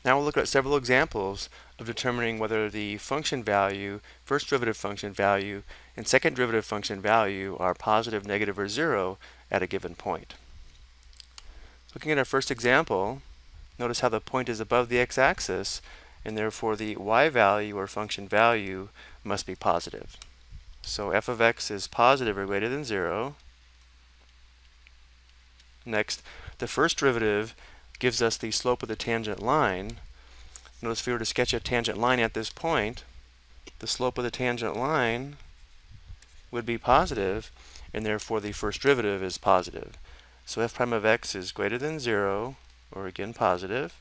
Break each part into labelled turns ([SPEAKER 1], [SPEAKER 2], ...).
[SPEAKER 1] Now we'll look at several examples of determining whether the function value, first derivative function value, and second derivative function value are positive, negative, or zero at a given point. Looking at our first example, notice how the point is above the x-axis, and therefore the y value or function value must be positive. So f of x is positive or greater than 0. Next, the first derivative gives us the slope of the tangent line. Notice if we were to sketch a tangent line at this point, the slope of the tangent line would be positive, and therefore the first derivative is positive. So f prime of x is greater than 0, or again positive.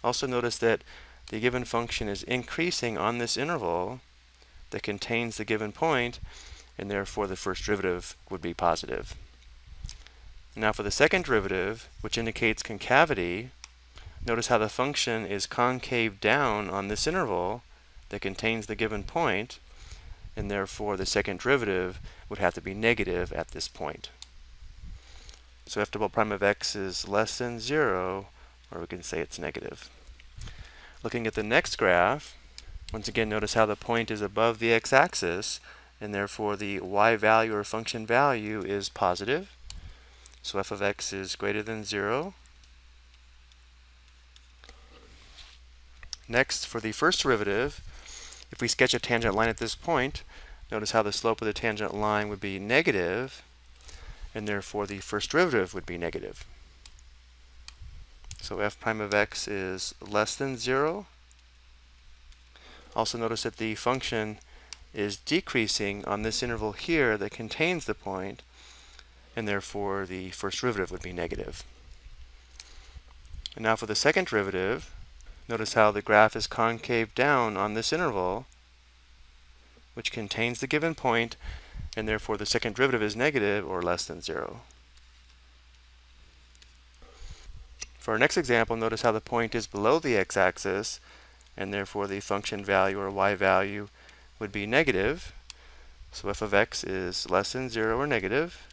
[SPEAKER 1] Also notice that the given function is increasing on this interval that contains the given point, and therefore the first derivative would be positive. Now for the second derivative, which indicates concavity, notice how the function is concave down on this interval that contains the given point, and therefore the second derivative would have to be negative at this point. So f double prime of x is less than 0, or we can say it's negative. Looking at the next graph, once again notice how the point is above the x-axis, and therefore the y value or function value is positive. So f of x is greater than 0. Next, for the first derivative, if we sketch a tangent line at this point, notice how the slope of the tangent line would be negative, and therefore the first derivative would be negative. So f prime of x is less than 0. Also notice that the function is decreasing on this interval here that contains the point, and therefore the first derivative would be negative. And now for the second derivative, notice how the graph is concave down on this interval, which contains the given point, and therefore the second derivative is negative or less than 0. For our next example, notice how the point is below the x-axis, and therefore the function value or y value would be negative. So f of x is less than 0 or negative.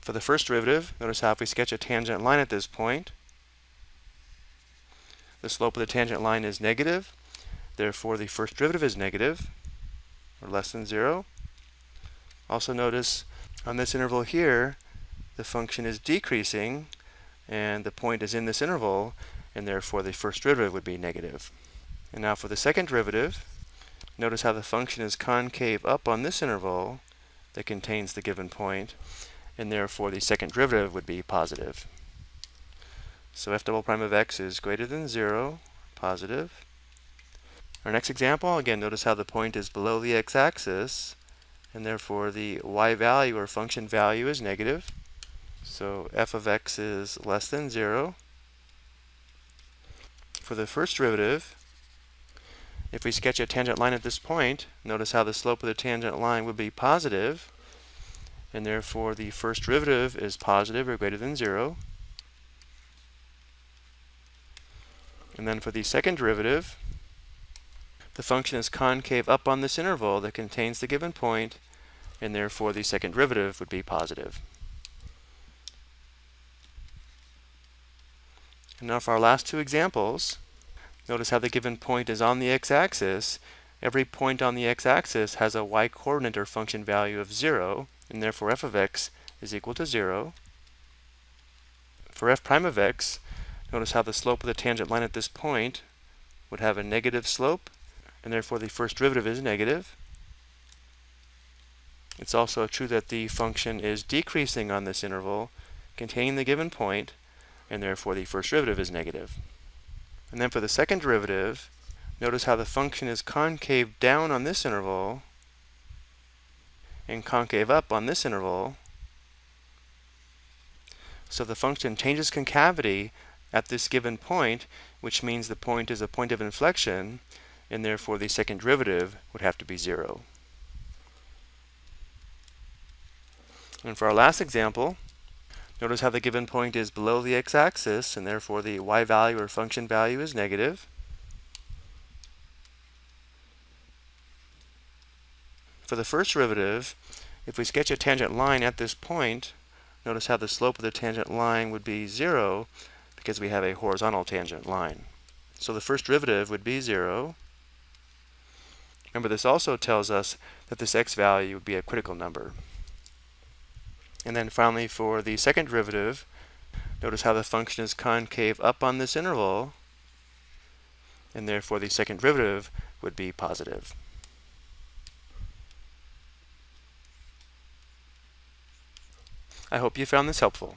[SPEAKER 1] For the first derivative, notice how if we sketch a tangent line at this point, the slope of the tangent line is negative, therefore the first derivative is negative, or less than 0. Also notice on this interval here, the function is decreasing, and the point is in this interval, and therefore the first derivative would be negative. And now for the second derivative, notice how the function is concave up on this interval that contains the given point, and therefore the second derivative would be positive. So f double prime of x is greater than 0, positive. Our next example, again, notice how the point is below the x-axis, and therefore the y value or function value is negative. So f of x is less than 0. For the first derivative, if we sketch a tangent line at this point, notice how the slope of the tangent line would be positive, and therefore the first derivative is positive or greater than 0. And then for the second derivative, the function is concave up on this interval that contains the given point, and therefore the second derivative would be positive. And now for our last two examples, notice how the given point is on the x-axis. Every point on the x-axis has a y-coordinate or function value of 0, and therefore f of x is equal to 0. For f prime of x, notice how the slope of the tangent line at this point would have a negative slope, and therefore the first derivative is negative. It's also true that the function is decreasing on this interval containing the given point, and therefore the first derivative is negative. And then for the second derivative, notice how the function is concave down on this interval and concave up on this interval. So the function changes concavity at this given point, which means the point is a point of inflection, and therefore the second derivative would have to be 0. And for our last example, notice how the given point is below the x-axis, and therefore the y value or function value is negative. For the first derivative, if we sketch a tangent line at this point, notice how the slope of the tangent line would be 0, because we have a horizontal tangent line. So the first derivative would be 0. Remember, this also tells us that this x value would be a critical number. And then finally, for the second derivative, notice how the function is concave up on this interval, and therefore the second derivative would be positive. I hope you found this helpful.